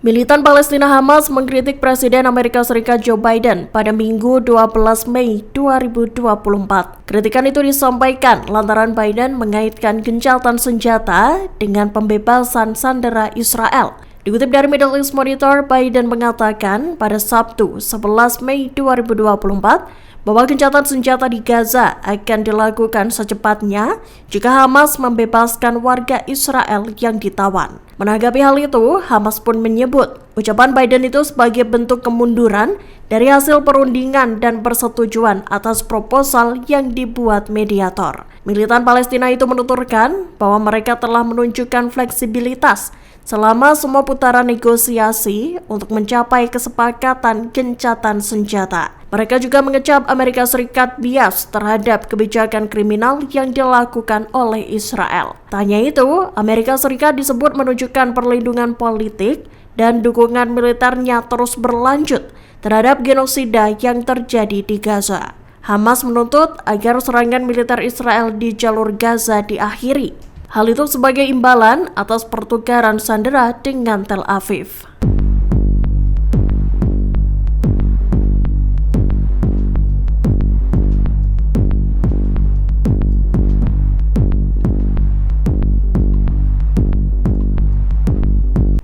Militan Palestina Hamas mengkritik Presiden Amerika Serikat Joe Biden pada Minggu 12 Mei 2024. Kritikan itu disampaikan lantaran Biden mengaitkan gencatan senjata dengan pembebasan sandera Israel. Dikutip dari Middle East Monitor, Biden mengatakan pada Sabtu 11 Mei 2024 bahwa gencatan senjata di Gaza akan dilakukan secepatnya jika Hamas membebaskan warga Israel yang ditawan. Menanggapi hal itu, Hamas pun menyebut ucapan Biden itu sebagai bentuk kemunduran dari hasil perundingan dan persetujuan atas proposal yang dibuat mediator. Militan Palestina itu menuturkan bahwa mereka telah menunjukkan fleksibilitas selama semua putaran negosiasi untuk mencapai kesepakatan gencatan senjata. Mereka juga mengecap Amerika Serikat bias terhadap kebijakan kriminal yang dilakukan oleh Israel. Tak hanya itu, Amerika Serikat disebut menunjukkan perlindungan politik dan dukungan militernya terus berlanjut terhadap genosida yang terjadi di Gaza. Hamas menuntut agar serangan militer Israel di jalur Gaza diakhiri. Hal itu sebagai imbalan atas pertukaran sandera dengan Tel Aviv.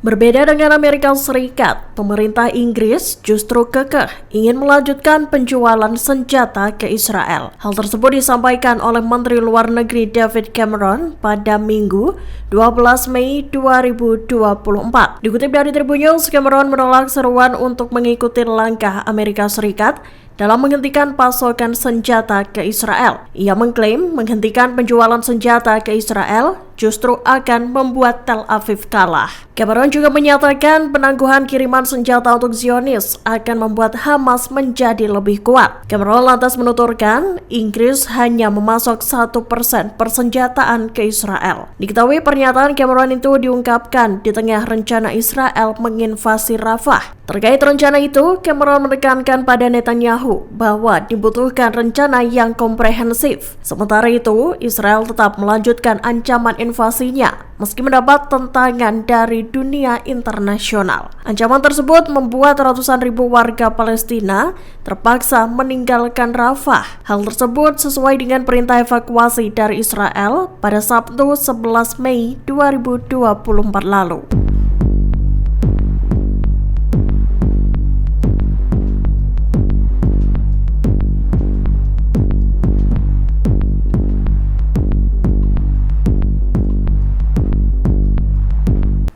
Berbeda dengan Amerika Serikat, pemerintah Inggris justru kekeh ingin melanjutkan penjualan senjata ke Israel. Hal tersebut disampaikan oleh Menteri Luar Negeri David Cameron pada Minggu 12 Mei 2024. Dikutip dari Tribun News, Cameron menolak seruan untuk mengikuti langkah Amerika Serikat dalam menghentikan pasokan senjata ke Israel. Ia mengklaim menghentikan penjualan senjata ke Israel justru akan membuat Tel Aviv kalah. Cameron juga menyatakan penangguhan kiriman senjata untuk Zionis akan membuat Hamas menjadi lebih kuat. Cameron lantas menuturkan Inggris hanya memasok 1% persenjataan ke Israel. Diketahui pernyataan Cameron itu diungkapkan di tengah rencana Israel menginvasi Rafah. Terkait rencana itu, Cameron menekankan pada Netanyahu bahwa dibutuhkan rencana yang komprehensif. Sementara itu, Israel tetap melanjutkan ancaman invasinya meski mendapat tentangan dari dunia internasional. Ancaman tersebut membuat ratusan ribu warga Palestina terpaksa meninggalkan Rafah. Hal tersebut sesuai dengan perintah evakuasi dari Israel pada Sabtu 11 Mei 2024 lalu.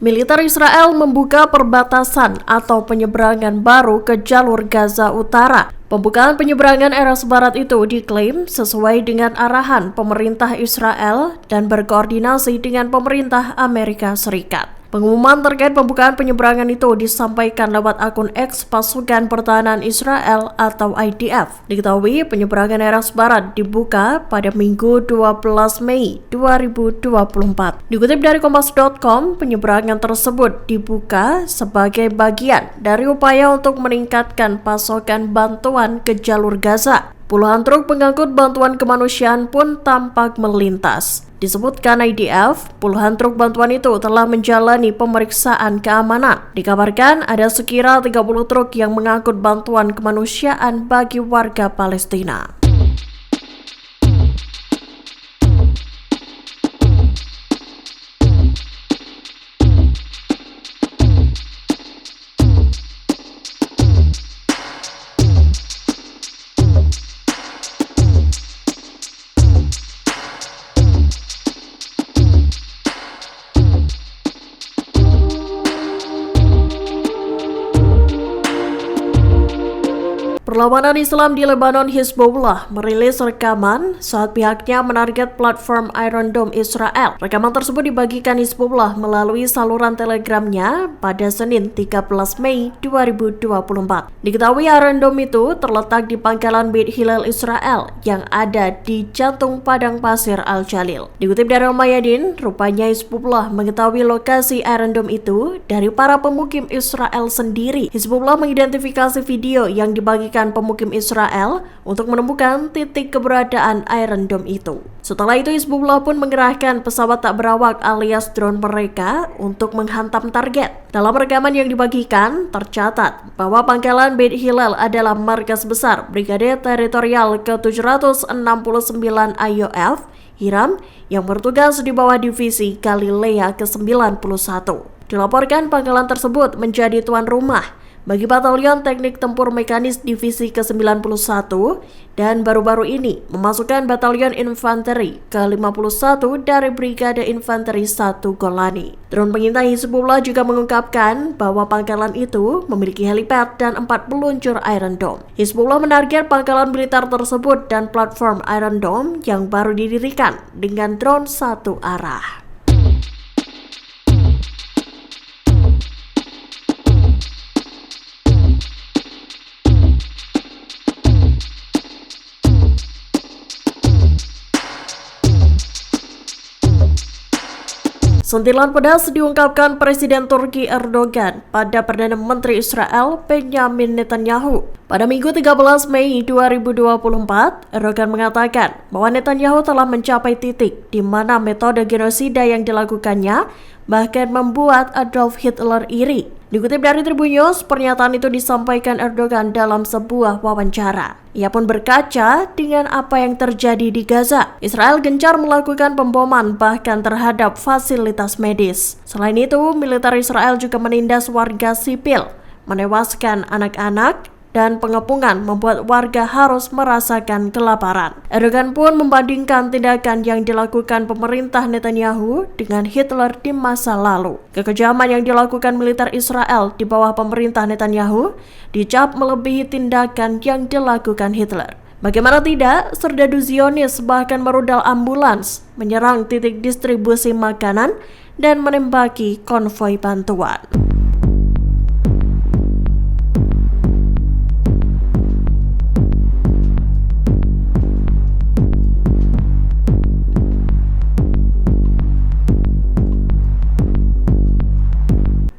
Militer Israel membuka perbatasan atau penyeberangan baru ke jalur Gaza Utara. Pembukaan penyeberangan Eras Barat itu diklaim sesuai dengan arahan pemerintah Israel dan berkoordinasi dengan pemerintah Amerika Serikat. Pengumuman terkait pembukaan penyeberangan itu disampaikan lewat akun X Pasukan Pertahanan Israel atau IDF. Diketahui penyeberangan Eras Barat dibuka pada Minggu 12 Mei 2024. Dikutip dari Kompas.com, penyeberangan tersebut dibuka sebagai bagian dari upaya untuk meningkatkan pasokan bantuan ke jalur Gaza. Puluhan truk pengangkut bantuan kemanusiaan pun tampak melintas. Disebutkan IDF, puluhan truk bantuan itu telah menjalani pemeriksaan keamanan. Dikabarkan ada sekira 30 truk yang mengangkut bantuan kemanusiaan bagi warga Palestina. Perlawanan Islam di Lebanon Hizbullah merilis rekaman saat pihaknya menarget platform Iron Dome Israel. Rekaman tersebut dibagikan Hizbullah melalui saluran telegramnya pada Senin 13 Mei 2024. Diketahui Iron Dome itu terletak di pangkalan Beit Hillel Israel yang ada di jantung padang pasir Al-Jalil. Dikutip dari Al-Mayadin, rupanya Hizbullah mengetahui lokasi Iron Dome itu dari para pemukim Israel sendiri. Hizbullah mengidentifikasi video yang dibagikan pasukan pemukim Israel untuk menemukan titik keberadaan Iron Dome itu. Setelah itu, Hizbullah pun mengerahkan pesawat tak berawak alias drone mereka untuk menghantam target. Dalam rekaman yang dibagikan, tercatat bahwa pangkalan Beit Hillel adalah markas besar Brigade Teritorial ke-769 IOF, Hiram, yang bertugas di bawah divisi Galilea ke-91. Dilaporkan pangkalan tersebut menjadi tuan rumah bagi Batalion Teknik Tempur Mekanis Divisi ke-91 dan baru-baru ini memasukkan Batalion Infanteri ke-51 dari Brigade Infanteri 1 Golani. Drone pengintai Hizbullah juga mengungkapkan bahwa pangkalan itu memiliki helipad dan 4 peluncur Iron Dome. Hizbullah menarget pangkalan militer tersebut dan platform Iron Dome yang baru didirikan dengan drone satu arah. Sentilan pedas diungkapkan Presiden Turki Erdogan pada Perdana Menteri Israel Benjamin Netanyahu. Pada Minggu 13 Mei 2024, Erdogan mengatakan bahwa Netanyahu telah mencapai titik di mana metode genosida yang dilakukannya bahkan membuat Adolf Hitler iri. Dikutip dari Tribunnews, pernyataan itu disampaikan Erdogan dalam sebuah wawancara. Ia pun berkaca dengan apa yang terjadi di Gaza. Israel gencar melakukan pemboman bahkan terhadap fasilitas medis. Selain itu, militer Israel juga menindas warga sipil, menewaskan anak-anak, dan pengepungan membuat warga harus merasakan kelaparan. Erdogan pun membandingkan tindakan yang dilakukan pemerintah Netanyahu dengan Hitler di masa lalu. Kekejaman yang dilakukan militer Israel di bawah pemerintah Netanyahu dicap melebihi tindakan yang dilakukan Hitler. Bagaimana tidak, serdadu Zionis bahkan merudal ambulans, menyerang titik distribusi makanan, dan menembaki konvoi bantuan.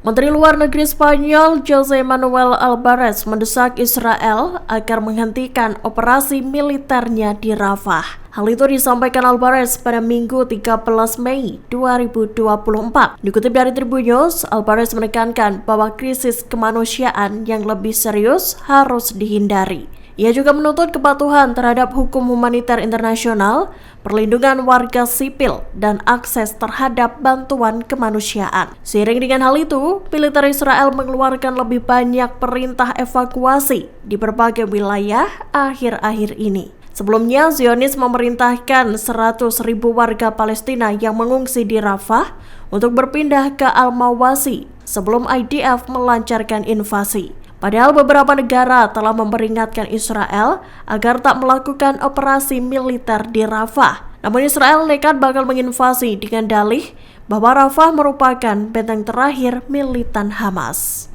Menteri Luar Negeri Spanyol José Manuel Albares mendesak Israel agar menghentikan operasi militernya di Rafah. Hal itu disampaikan Albares pada Minggu 13 Mei 2024. Dikutip dari Tribunnews, Albares menekankan bahwa krisis kemanusiaan yang lebih serius harus dihindari. Ia juga menuntut kepatuhan terhadap hukum humaniter internasional, perlindungan warga sipil, dan akses terhadap bantuan kemanusiaan. Seiring dengan hal itu, militer Israel mengeluarkan lebih banyak perintah evakuasi di berbagai wilayah akhir-akhir ini. Sebelumnya, Zionis memerintahkan 100.000 warga Palestina yang mengungsi di Rafah untuk berpindah ke Al-Mawasi sebelum IDF melancarkan invasi. Padahal beberapa negara telah memperingatkan Israel agar tak melakukan operasi militer di Rafah. Namun Israel nekat bakal menginvasi dengan dalih bahwa Rafah merupakan benteng terakhir militan Hamas.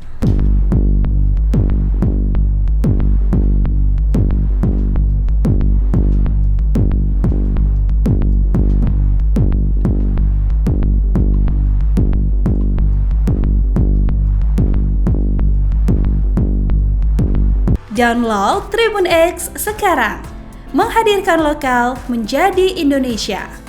Download Tribun X sekarang, menghadirkan lokal menjadi Indonesia.